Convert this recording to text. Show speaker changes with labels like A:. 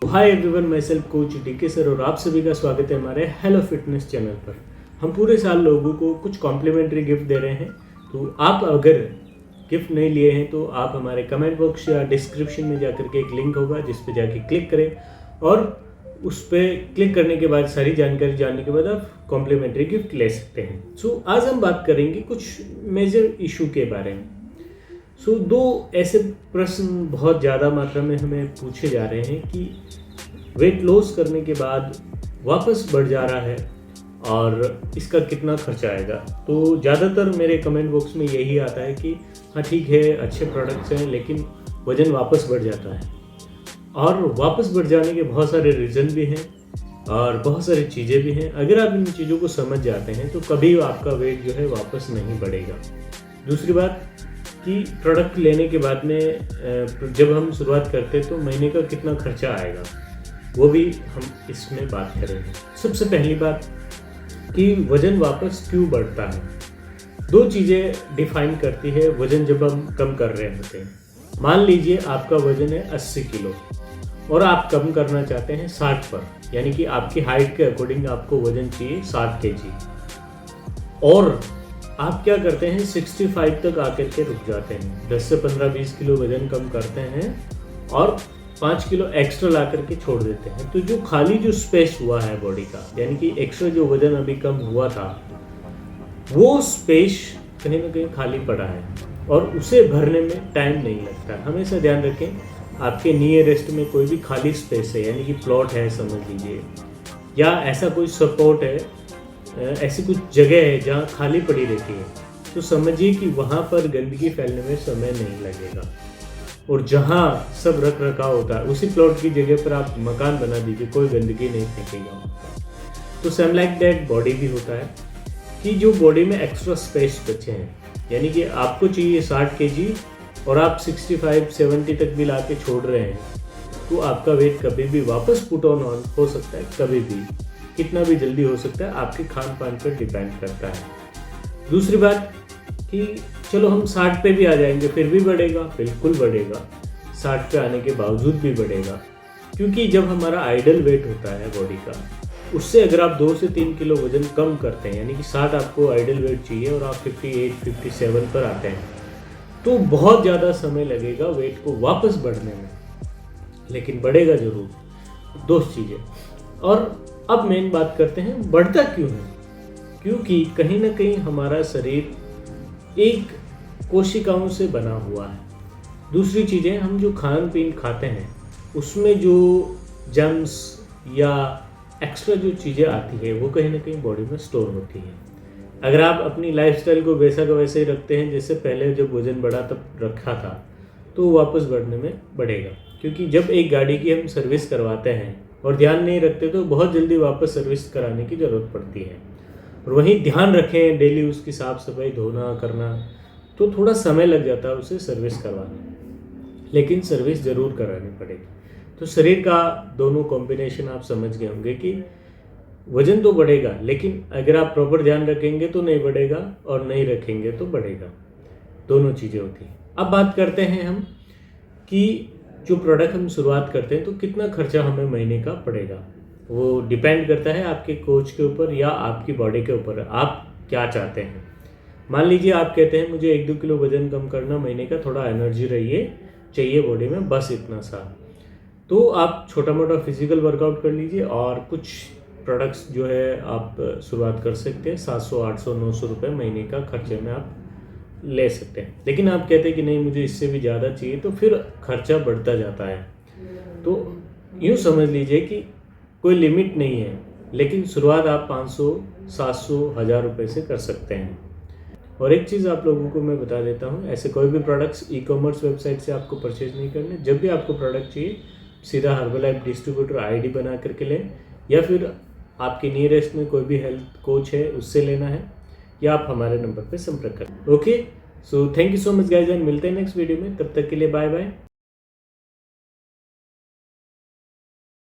A: Hi everyone, मैं self coach DK sir और आप सभी का स्वागत है हमारे हेलो फिटनेस चैनल पर। हम पूरे साल लोगों को कुछ कॉम्प्लीमेंट्री गिफ्ट दे रहे हैं। तो आप अगर गिफ्ट नहीं लिए हैं तो आप हमारे कमेंट बॉक्स या डिस्क्रिप्शन में जाकर के एक लिंक होगा जिस पे जाके क्लिक करें और उस पर क्लिक करने के बाद सारी जानकारी जानने के बाद आप कॉम्प्लीमेंट्री गिफ्ट ले सकते हैं। सो आज हम बात करेंगे कुछ मेजर इशू के बारे में। दो ऐसे प्रश्न बहुत ज़्यादा मात्रा में हमें पूछे जा रहे हैं कि वेट लॉस करने के बाद वापस बढ़ जा रहा है और इसका कितना खर्चा आएगा। तो ज़्यादातर मेरे कमेंट बॉक्स में यही आता है कि हाँ ठीक है, अच्छे प्रोडक्ट्स हैं लेकिन वज़न वापस बढ़ जाता है। और वापस बढ़ जाने के बहुत सारे रीज़न भी हैं और बहुत सारी चीज़ें भी हैं। अगर आप इन चीज़ों को समझ जाते हैं तो कभी आपका वेट जो है वापस नहीं बढ़ेगा। दूसरी बात कि प्रोडक्ट लेने के बाद में जब हम शुरुआत करते हैं तो महीने का कितना खर्चा आएगा वो भी हम इसमें बात करेंगे। सबसे पहली बात कि वज़न वापस क्यों बढ़ता है। दो चीज़ें डिफाइन करती है वज़न जब हम कम कर रहे होते हैं। मान लीजिए आपका वज़न है 80 किलो और आप कम करना चाहते हैं 60 पर, यानी कि आपकी हाइट के अकॉर्डिंग आपको वज़न चाहिए 60 kg और आप क्या करते हैं 65 तक आकर के रुक जाते हैं। 10 से 15-20 किलो वज़न कम करते हैं और 5 किलो एक्स्ट्रा ला करके छोड़ देते हैं। तो जो खाली जो स्पेस हुआ है बॉडी का, यानी कि एक्स्ट्रा जो वज़न अभी कम हुआ था वो स्पेस कहीं ना कहीं खाली पड़ा है और उसे भरने में टाइम नहीं लगता। हमेशा ध्यान रखें, आपके नियरेस्ट में कोई भी खाली स्पेस है, यानी कि प्लॉट है समझ लीजिए, या ऐसा कोई सपोर्ट है, ऐसी कुछ जगह है जहाँ खाली पड़ी रहती है, तो समझिए कि वहाँ पर गंदगी फैलने में समय नहीं लगेगा। और जहाँ सब रख रखाव होता है उसी प्लॉट की जगह पर आप मकान बना दीजिए, कोई गंदगी नहीं फेंकेगा। तो सेम लाइक दैट बॉडी भी होता है कि जो बॉडी में एक्स्ट्रा स्पेस बचे हैं, यानी कि आपको चाहिए 60 kg और आप 65-70 तक भी ला के छोड़ रहे हैं, तो आपका वेट कभी भी वापस पुट ऑन हो सकता है, कभी भी कितना भी जल्दी हो सकता है, आपके खान पान पर डिपेंड करता है। दूसरी बात कि चलो हम 60 पे भी आ जाएंगे फिर भी बढ़ेगा, बिल्कुल बढ़ेगा। 60 पे आने के बावजूद भी बढ़ेगा, क्योंकि जब हमारा आइडल वेट होता है बॉडी का, उससे अगर आप 2 से 3 किलो वजन कम करते हैं, यानी कि 60 आपको आइडल वेट चाहिए और आप 58-57 पर आते हैं, तो बहुत ज़्यादा समय लगेगा वेट को वापस बढ़ने में, लेकिन बढ़ेगा ज़रूर। दो चीज़ें। और अब मेन बात करते हैं बढ़ता क्यों है। क्योंकि कहीं ना कहीं हमारा शरीर एक कोशिकाओं से बना हुआ है। दूसरी चीज़ें, हम जो खान पीन खाते हैं उसमें जो जर्म्स या एक्स्ट्रा जो चीज़ें आती है वो कहीं ना कहीं बॉडी में स्टोर होती है। अगर आप अपनी लाइफस्टाइल को वैसा का वैसे ही रखते हैं जैसे पहले जब वज़न बढ़ा तब रखा था, तो वापस बढ़ने में बढ़ेगा। क्योंकि जब एक गाड़ी की हम सर्विस करवाते हैं और ध्यान नहीं रखते तो बहुत जल्दी वापस सर्विस कराने की ज़रूरत पड़ती है। और वहीं ध्यान रखें, डेली उसकी साफ़ सफाई धोना करना, तो थोड़ा समय लग जाता है उसे सर्विस करवाने, लेकिन सर्विस ज़रूर करानी पड़ेगी। तो शरीर का दोनों कॉम्बिनेशन आप समझ गए होंगे कि वज़न तो बढ़ेगा, लेकिन अगर आप प्रॉपर ध्यान रखेंगे तो नहीं बढ़ेगा और नहीं रखेंगे तो बढ़ेगा। दोनों चीज़ें होती हैं। अब बात करते हैं हम कि जो प्रोडक्ट हम शुरुआत करते हैं तो कितना खर्चा हमें महीने का पड़ेगा। वो डिपेंड करता है आपके कोच के ऊपर या आपकी बॉडी के ऊपर, आप क्या चाहते हैं। मान लीजिए आप कहते हैं मुझे 1-2 किलो वज़न कम करना, महीने का थोड़ा एनर्जी चाहिए बॉडी में, बस इतना सा, तो आप छोटा मोटा फिजिकल वर्कआउट कर लीजिए और कुछ प्रोडक्ट्स जो है आप शुरुआत कर सकते हैं। 700, 800, 900 रुपये महीने का खर्चे में आप ले सकते हैं। लेकिन आप कहते हैं कि नहीं मुझे इससे भी ज़्यादा चाहिए, तो फिर खर्चा बढ़ता जाता है। तो यूँ समझ लीजिए कि कोई लिमिट नहीं है, लेकिन शुरुआत आप 500, 700, 1000 रुपये से कर सकते हैं। और एक चीज़ आप लोगों को मैं बता देता हूँ, ऐसे कोई भी प्रोडक्ट्स ई-कॉमर्स वेबसाइट से आपको परचेज नहीं करने। जब भी आपको प्रोडक्ट चाहिए सीधा हर्बलाइफ डिस्ट्रीब्यूटर आईडी बना करके लें, या फिर आपके नियरेस्ट में कोई भी हेल्थ कोच है उससे लेना है, या आप हमारे नंबर पर संपर्क करें। Okay, so thank you so much guys and मिलते हैं नेक्स्ट वीडियो में। तब तक के लिए बाय बाय।